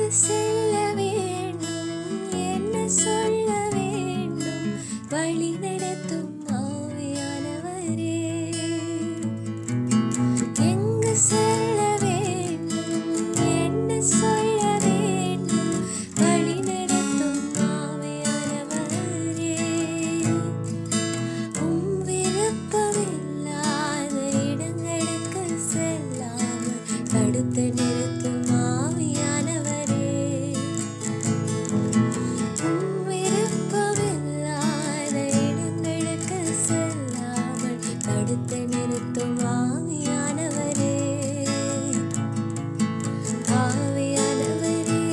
எங்கு செல்ல வேண்டும், என்ன சொல்ல வேண்டும், வழி நடத்தும் ஆவியானவரே. எங்கு செல்ல வேண்டும், என்ன சொல்ல வேண்டும், வழி நடத்தும் ஆவியானவரே. விருப்பமில்லாத இடங்களுக்கு செல்லாமல் தடுத்து நிறுத்தும் ஆவியானவரே. விருப்பமில்லாத இடங்களுக்கு செல்லாமல் தடுத்து நிறுத்தும் ஆவியானவரே. ஆவியானவரே,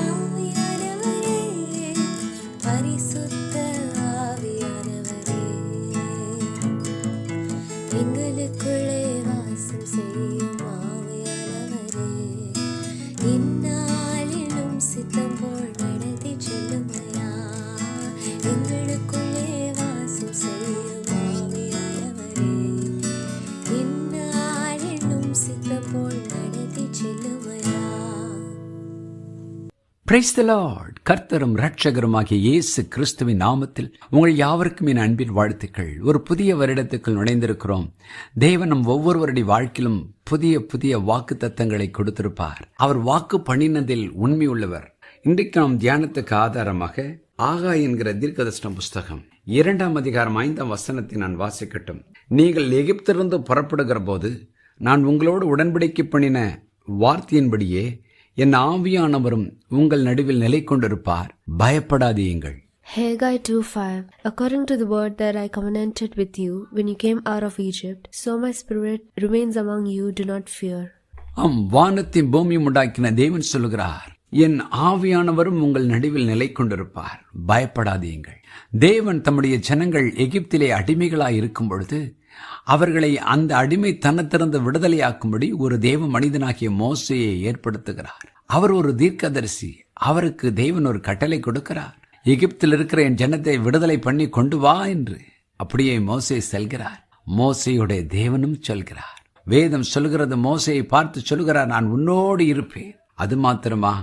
ஆவியானவரே, பரிசுத்த ஆவியானவரே, எங்களுக்குள்ளே வாசம் செய்யும் ஆவியானவரே. இந்நாளிலும் சித்தம் போல் நடத்தி செல்லுமையா. எங்களுக்குள்ளே வாசம் செய்யும் ஆவியானவரே. இந்நாளிலும் சித்தம் போல் நடத்தி செல்லுமையா. Praise the Lord. கர்த்தரும் இரட்சகருமாகிய இயேசு கிறிஸ்துவின் நாமத்தில் உங்கள் யாவருக்கும் என் அன்பின் வாழ்த்துக்கள். ஒரு புதிய வருடத்துக்குள் நுழைந்திருக்கிறோம். தேவன் நம் ஒவ்வொருவருடைய வாழ்க்கையிலும் புதிய புதிய வாக்கு தத்தங்களை கொடுத்திருப்பார். அவர் வாக்கு பண்ணினதில் உண்மை உள்ளவர். இன்றைக்கு நாம் தியானத்துக்கு ஆதாரமாக ஆகாய் என்கிற தீர்க்கதரிசன புஸ்தகம் 2ஆம் அதிகாரம் 5ஆம் வசனத்தை நான் வாசிக்கட்டும். நீங்கள் எகிப்திலிருந்து புறப்படுகிற போது நான் உங்களோடு உடன்படிக்கை பண்ணின வார்த்தையின்படியே என் ஆவியானவரும் உங்கள் நடுவில் நிலை கொண்டிருப்பார். பயப்படாதீங்கள். Haggai 2:5 According to the word that I covenanted with you when you came out of Egypt, so my spirit remains among you, do not fear. வானத்தின் பூமியும் உண்டாக்கின தேவன் சொல்கிறார், என் ஆவியானவரும் உங்கள் நடுவில் நிலை கொண்டிருப்பார். பயப்படாதீங்கள். தேவன் தம்முடைய ஜனங்கள் எகிப்திலே அடிமைகளாய் இருக்கும் பொழுது அவர்களை அந்த அடிமைத்தனத்திலிருந்து விடுதலையாக்கும்படி ஒரு தேவ மனிதனாகிய மோசேயை ஏற்படுத்துகிறார். அவர் ஒரு தீர்க்கதரிசி. அவருக்கு தேவன் ஒரு கட்டளை கொடுக்கிறார். எகிப்தில் இருக்கிற என் ஜனத்தை விடுதலை பண்ணி கொண்டு வா என்று. அப்படியே மோசே செல்கிறார். மோசேயுடைய தேவனும் சொல்கிறார். வேதம் சொல்கிறது, மோசேயை பார்த்து சொல்கிறார், நான் உன்னோடு இருப்பேன். அது மாத்திரமா,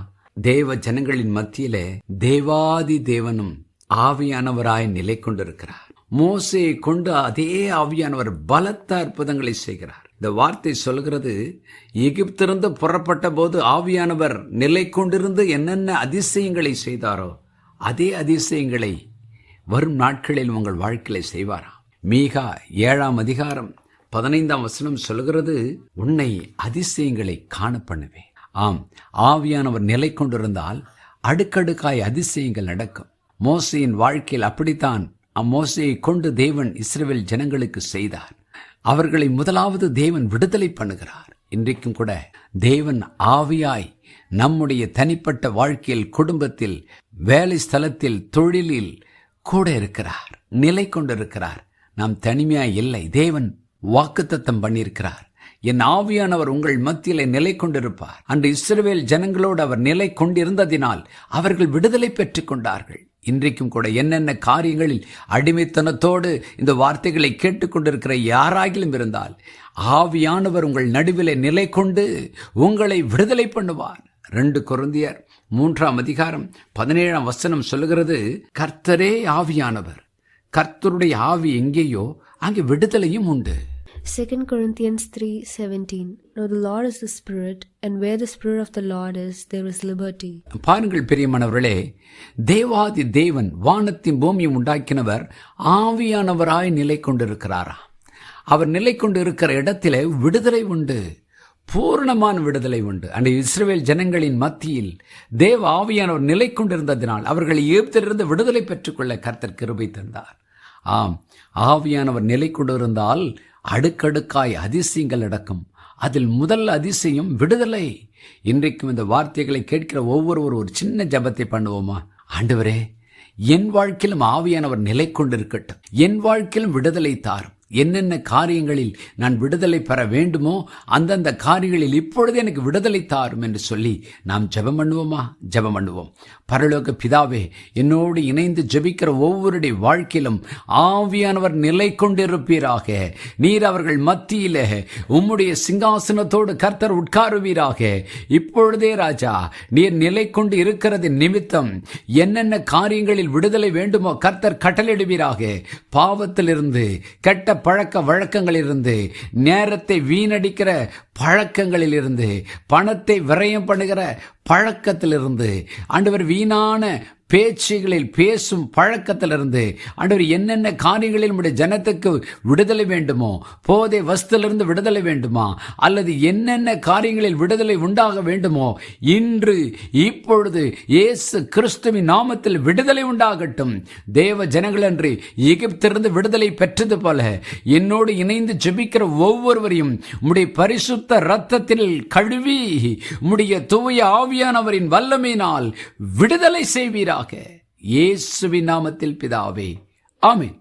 தேவ ஜனங்களின் மத்தியிலே தேவாதி தேவனும் ஆவியானவராய் நிலை கொண்டிருக்கிறார். மோசேயை கொண்டு அதே ஆவியானவர் பலத்த அற்புதங்களை செய்கிறார். இந்த வார்த்தை சொல்கிறது, எகிப்திலிருந்து புறப்பட்ட போது ஆவியானவர் நிலை கொண்டிருந்து என்னென்ன அதிசயங்களை செய்தாரோ அதே அதிசயங்களை வரும் நாட்களில் உங்கள் வாழ்க்கையில செய்வாராம். மீகா 7ஆம் அதிகாரம் 15ஆம் வசனம் சொல்கிறது, உன்னை அதிசயங்களை காண பண்ணுவேன். ஆம், ஆவியானவர் நிலை கொண்டிருந்தால் அடுக்கடுக்காய் அதிசயங்கள் நடக்கும். மோசேயின் வாழ்க்கையில் அப்படித்தான் மோசேயை கொண்டு தேவன் இஸ்ரவேல் ஜனங்களுக்கு செய்தார். அவர்களை முதலாவது தேவன் விடுதலை பண்ணுகிறார். இன்றைக்கும் கூட தேவன் ஆவியாய் நம்முடைய தனிப்பட்ட வாழ்க்கையில், குடும்பத்தில், வேலை ஸ்தலத்தில், தொழிலில் கூட இருக்கிறார், நிலை கொண்டிருக்கிறார். நாம் தனிமையாய் இல்லை. தேவன் வாக்குத்தத்தம் பண்ணியிருக்கிறார், என் ஆவியானவர் உங்கள் மத்தியிலே நிலை கொண்டிருப்பார். அன்று இஸ்ரவேல் ஜனங்களோடு அவர் நிலை கொண்டிருந்ததினால் அவர்கள் விடுதலை பெற்றுக் கொண்டார்கள். இன்றைக்கும் கூட என்னென்ன காரியங்களில் அடிமைத்தனத்தோடு இந்த வார்த்தைகளை கேட்டுக்கொண்டிருக்கிற யாராகிலும் இருந்தால், ஆவியானவர் உங்கள் நடுவிலே நிலை கொண்டு உங்களை விடுதலை பண்ணுவார். 2 கொரிந்தியர் 3ஆம் அதிகாரம் 17ஆம் வசனம் சொல்லுகிறது, கர்த்தரே ஆவியானவர். கர்த்தருடைய ஆவி எங்கேயோ அங்கே விடுதலையும் உண்டு. 2 Corinthians 3:17 Now the Lord is the Spirit, and where the Spirit of the Lord is, there is liberty. பாருங்கள் பிரியமானவர்களே, தேவாதி தேவன் வானத்தின் பூமியும் உண்டாக்கினவர் ஆவியானவராய் நிலை கொண்டிருக்கிறாரா. அவர் நிலை கொண்டு இருக்கிற இடத்திலே விடுதலை உண்டு, பூர்ணமான விடுதலை உண்டு. அந்த இஸ்ரவேல் ஜனங்களின் மத்தியில் தேவ ஆவியானவர் நிலை கொண்டிருந்ததினால் அவர்களை எகிப்திலிருந்து விடுதலை பெற்றுக்கொள்ள கர்த்தர் கிருபை தந்தார். ஆம், ஆவியானவர் நிலை கொண்டிருந்தால் அடுக்கடுக்காய் அதிசயங்கள் நடக்கும். அதில் முதல் அதிசயம் விடுதலை. இன்றைக்கும் இந்த வார்த்தைகளை கேட்கிற ஒவ்வொருவரும் ஒரு சின்ன ஜெபத்தை பண்ணுவோமா? ஆண்டவரே, என் வாழ்க்கையிலும் ஆவியானவர் நிலை கொண்டிருக்கட்டும். என் வாழ்க்கையிலும் விடுதலை தாரும். என்னென்ன காரியங்களில் நான் விடுதலை பெற வேண்டுமோ அந்தந்த காரியங்களில் இப்பொழுது எனக்கு விடுதலை தாரும் என்று சொல்லி நாம் ஜெபம் பண்ணுவோமா? ஜெபம் பண்ணுவோம். பரலோக பிதாவே, என்னோடு இணைந்து ஜெபிக்கிற ஒவ்வொருடைய வாழ்க்கையிலும் ஆவியானவர் நிலை கொண்டிருப்பீராக. நீர் அவர்கள் மத்தியிலே உம்முடைய சிங்காசனத்தோடு கர்த்தர் உட்காருவீராக. இப்பொழுதே ராஜா, நீர் நிலை கொண்டு இருக்கிறது நிமித்தம் என்னென்ன காரியங்களில் விடுதலை வேண்டுமோ கர்த்தர் கட்டளையிடுவீராக. பாவத்திலிருந்து, கெட்ட பழக்க வழக்கங்களிலிருந்து, நேரத்தை வீணடிக்கிற பழக்கங்களிலிருந்து, பணத்தை விரயம் பண்ணுகிற பழக்கத்திலிருந்து, ஆண்டவர் வீணான பேச்சுகளில் பேசும் பழக்கத்திலிருந்து, ஆண்டவர் என்னென்ன காரியங்களில் நம்முடைய ஜனத்துக்கு விடுதலை வேண்டுமோ, போதை வஸ்திலிருந்து விடுதலை வேண்டுமா, அல்லது என்னென்ன காரியங்களில் விடுதலை உண்டாக வேண்டுமோ, இன்று இப்பொழுது இயேசு கிறிஸ்துவின் நாமத்தில் விடுதலை உண்டாகட்டும். தேவ ஜனங்கள் என்று எகிப்திலிருந்து விடுதலை பெற்றது போல என்னோடு இணைந்து ஜெபிக்கிற ஒவ்வொருவரையும் உம்முடைய பரிசுத்த இரத்தத்தில் கழுவி உம்முடைய தூய ஆவியானவரின் வல்லமையினால் விடுதலை செய்வீராக. இயேசுவின் நாமத்தில் பிதாவே, ஆமென்.